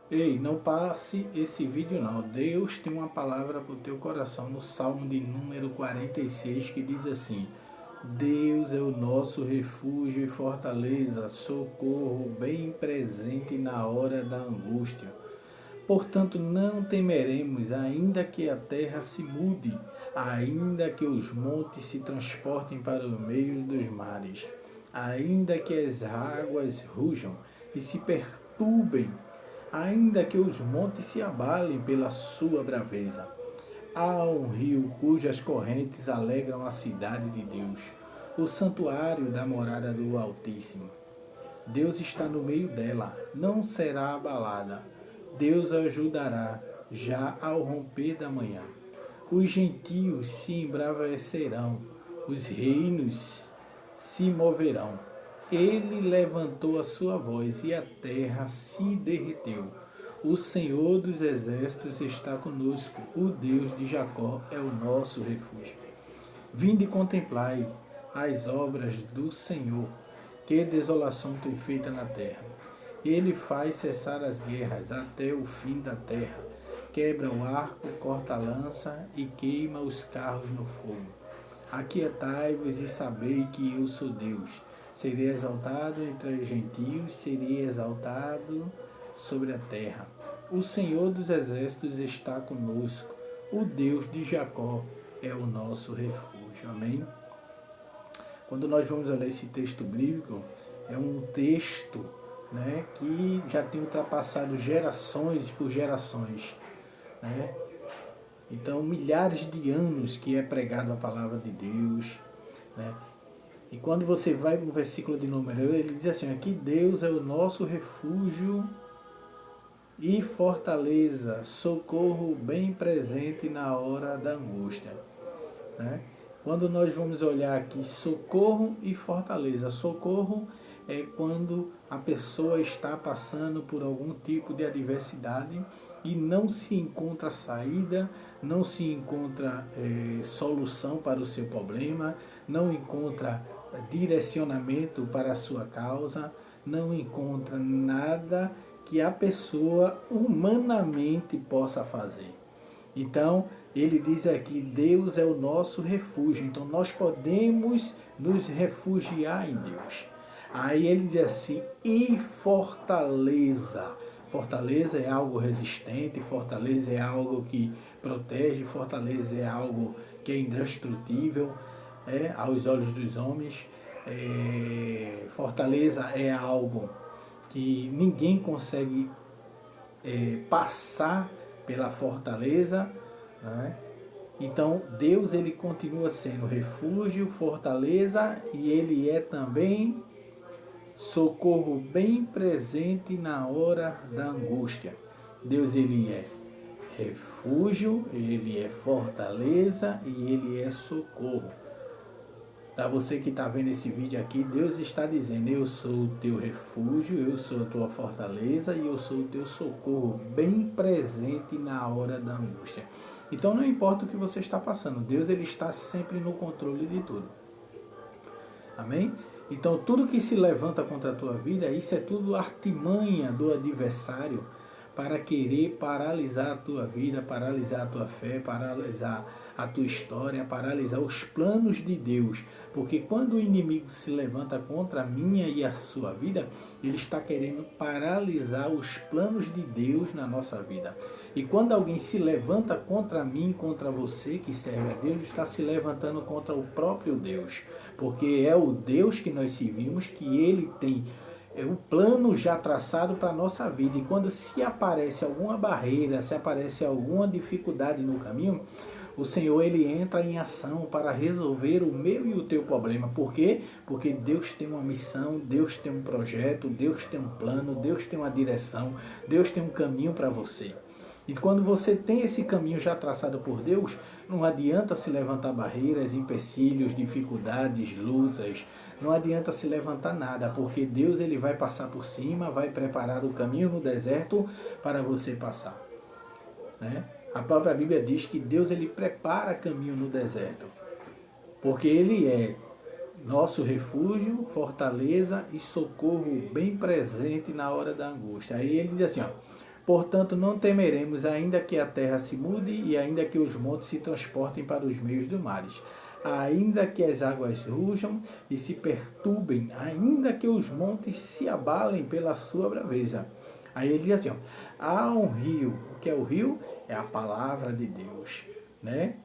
Ei, não passe esse vídeo não. Deus tem uma palavra para o teu coração no Salmo de número 46 que diz assim: Deus é o nosso refúgio e fortaleza, socorro bem presente na hora da angústia. Portanto, não temeremos, ainda que a terra se mude, ainda que os montes se transportem para o meio dos mares, ainda que as águas rujam e se perturbem, ainda que os montes se abalem pela sua braveza. Há um rio cujas correntes alegram a cidade de Deus, o santuário da morada do Altíssimo. Deus está no meio dela, não será abalada. Deus a ajudará já ao romper da manhã. Os gentios se embravecerão, os reinos se moverão. Ele levantou a sua voz e a terra se derreteu. O Senhor dos exércitos está conosco, o Deus de Jacó é o nosso refúgio. Vinde e contemplai as obras do Senhor, que desolação tem feita na terra. Ele faz cessar as guerras até o fim da terra, quebra o arco, corta a lança e queima os carros no fogo. Aquietai-vos e sabei que eu sou Deus. Serei exaltado entre os gentios, serei exaltado sobre a terra. O Senhor dos exércitos está conosco. O Deus de Jacó é o nosso refúgio. Amém? Quando nós vamos olhar esse texto bíblico, é um texto, né, que já tem ultrapassado gerações por gerações, né? Então, milhares de anos que é pregado a palavra de Deus, né? E quando você vai no versículo de número 1, ele diz assim: aqui Deus é o nosso refúgio e fortaleza, socorro bem presente na hora da angústia, né? Quando nós vamos olhar aqui, socorro e fortaleza. Socorro é quando a pessoa está passando por algum tipo de adversidade e não se encontra saída, não se encontra solução para o seu problema, não encontra direcionamento para a sua causa, não encontra nada que a pessoa humanamente possa fazer. Então, ele diz aqui, Deus é o nosso refúgio. Então, nós podemos nos refugiar em Deus. Aí ele diz assim, e fortaleza. Fortaleza é algo resistente, fortaleza é algo que protege, fortaleza é algo que é indestrutível aos olhos dos homens. Fortaleza é algo que ninguém consegue passar pela fortaleza, né? Então Deus ele continua sendo refúgio, fortaleza e ele é também socorro bem presente na hora da angústia. Deus ele é refúgio, ele é fortaleza e ele é socorro. Para você que está vendo esse vídeo aqui, Deus está dizendo, eu sou o teu refúgio, eu sou a tua fortaleza e eu sou o teu socorro bem presente na hora da angústia. Então não importa o que você está passando, Deus ele está sempre no controle de tudo. Amém? Então tudo que se levanta contra a tua vida, isso é tudo artimanha do adversário para querer paralisar a tua vida, paralisar a tua fé, paralisar a tua história, paralisar os planos de Deus. Porque quando o inimigo se levanta contra a minha e a sua vida, ele está querendo paralisar os planos de Deus na nossa vida. E quando alguém se levanta contra mim, contra você que serve a Deus, está se levantando contra o próprio Deus. Porque é o Deus que nós servimos, que ele tem o plano já traçado para a nossa vida. E quando se aparece alguma barreira, se aparece alguma dificuldade no caminho, o Senhor ele entra em ação para resolver o meu e o teu problema. Por quê? Porque Deus tem uma missão, Deus tem um projeto, Deus tem um plano, Deus tem uma direção, Deus tem um caminho para você. E quando você tem esse caminho já traçado por Deus, não adianta se levantar barreiras, empecilhos, dificuldades, lutas, não adianta se levantar nada, porque Deus ele vai passar por cima, vai preparar o caminho no deserto para você passar, né? A própria Bíblia diz que Deus ele prepara caminho no deserto, porque ele é nosso refúgio, fortaleza e socorro bem presente na hora da angústia. Aí ele diz assim, ó, Portanto, não temeremos, ainda que a terra se mude e ainda que os montes se transportem para os meios do mares. Ainda que as águas rujam e se perturbem, ainda que os montes se abalem pela sua braveza. Aí ele diz assim, ó, há um rio. O que é o rio? É a palavra de Deus, né?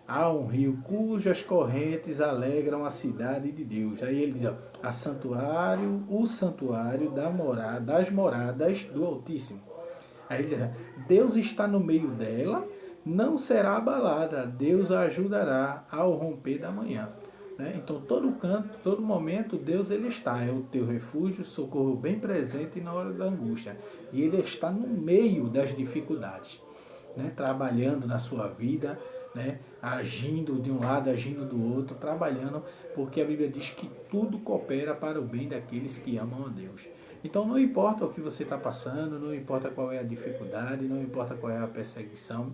Há um rio cujas correntes alegram a cidade de Deus. Aí ele diz, ó, o santuário das moradas do Altíssimo. Aí ele diz, Deus está no meio dela, não será abalada, Deus a ajudará ao romper da manhã. Né? Então, todo canto, todo momento, Deus ele está, é o teu refúgio, socorro bem presente na hora da angústia. E ele está no meio das dificuldades, né? Trabalhando na sua vida, né? Agindo de um lado, agindo do outro, trabalhando, porque a Bíblia diz que tudo coopera para o bem daqueles que amam a Deus. Então não importa o que você está passando, não importa qual é a dificuldade, não importa qual é a perseguição,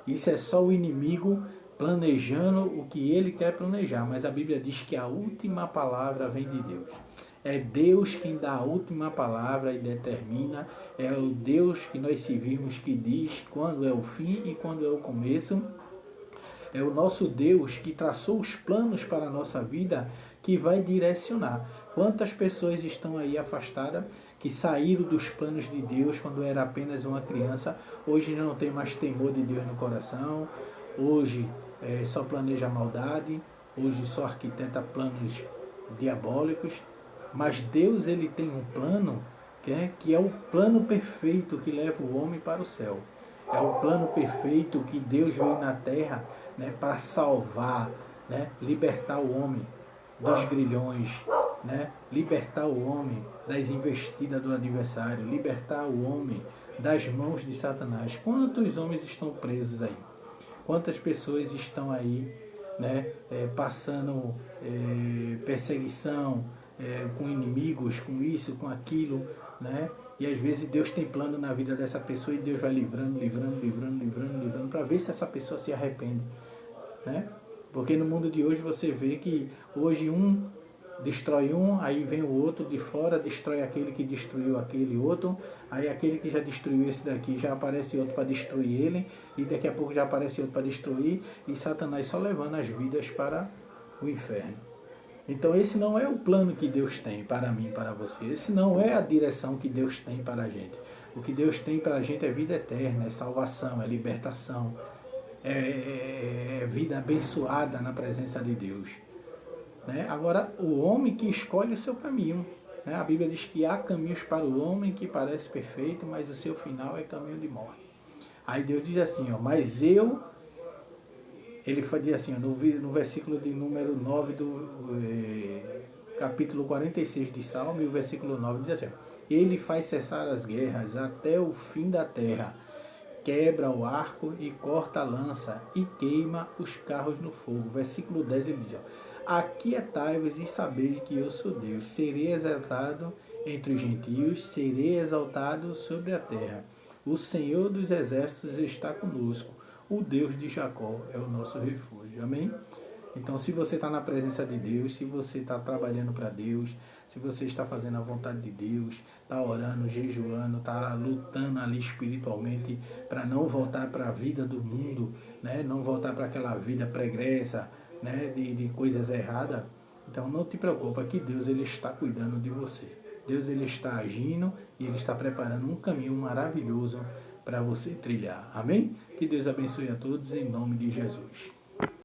isso é só o inimigo planejando o que ele quer planejar, mas a Bíblia diz que a última palavra vem de Deus. É Deus quem dá a última palavra e determina, é o Deus que nós servimos que diz quando é o fim e quando é o começo. É o nosso Deus que traçou os planos para a nossa vida que vai direcionar. Quantas pessoas estão aí afastadas, que saíram dos planos de Deus quando era apenas uma criança, hoje não tem mais temor de Deus no coração, hoje só planeja maldade, hoje só arquiteta planos diabólicos, mas Deus ele tem um plano que é o plano perfeito que leva o homem para o céu. É o plano perfeito que Deus veio na terra, né, para salvar, né, libertar o homem dos grilhões, né, libertar o homem das investidas do adversário, libertar o homem das mãos de Satanás. Quantos homens estão presos aí? Quantas pessoas estão aí, né, passando perseguição, com inimigos, com isso, com aquilo, né? E às vezes Deus tem plano na vida dessa pessoa e Deus vai livrando para ver se essa pessoa se arrepende, né? Porque no mundo de hoje você vê que hoje um destrói um, aí vem o outro de fora, destrói aquele que destruiu aquele outro, aí aquele que já destruiu esse daqui, já aparece outro para destruir ele, e daqui a pouco já aparece outro para destruir, e Satanás só levando as vidas para o inferno. Então esse não é o plano que Deus tem para mim e para você. Esse não é a direção que Deus tem para a gente. O que Deus tem para a gente é vida eterna, é salvação, é libertação, é vida abençoada na presença de Deus. Né? Agora, o homem que escolhe o seu caminho. Né? A Bíblia diz que há caminhos para o homem que parece perfeito, mas o seu final é caminho de morte. Aí Deus diz assim, ó, mas eu... Ele diz assim, no versículo de número 9 do capítulo 46 de Salmo, e o versículo 9 diz assim, ele faz cessar as guerras até o fim da terra, quebra o arco e corta a lança e queima os carros no fogo. Versículo 10 ele diz, aquietai-vos e sabeis que eu sou Deus, serei exaltado entre os gentios, serei exaltado sobre a terra. O Senhor dos exércitos está conosco. O Deus de Jacó é o nosso refúgio. Amém? Então, se você está na presença de Deus, se você está trabalhando para Deus, se você está fazendo a vontade de Deus, está orando, jejuando, está lutando ali espiritualmente para não voltar para a vida do mundo, né? Não voltar para aquela vida pregressa, né? de coisas erradas, então não te preocupa que Deus ele está cuidando de você. Deus ele está agindo e ele está preparando um caminho maravilhoso para você trilhar. Amém? Que Deus abençoe a todos em nome de Jesus.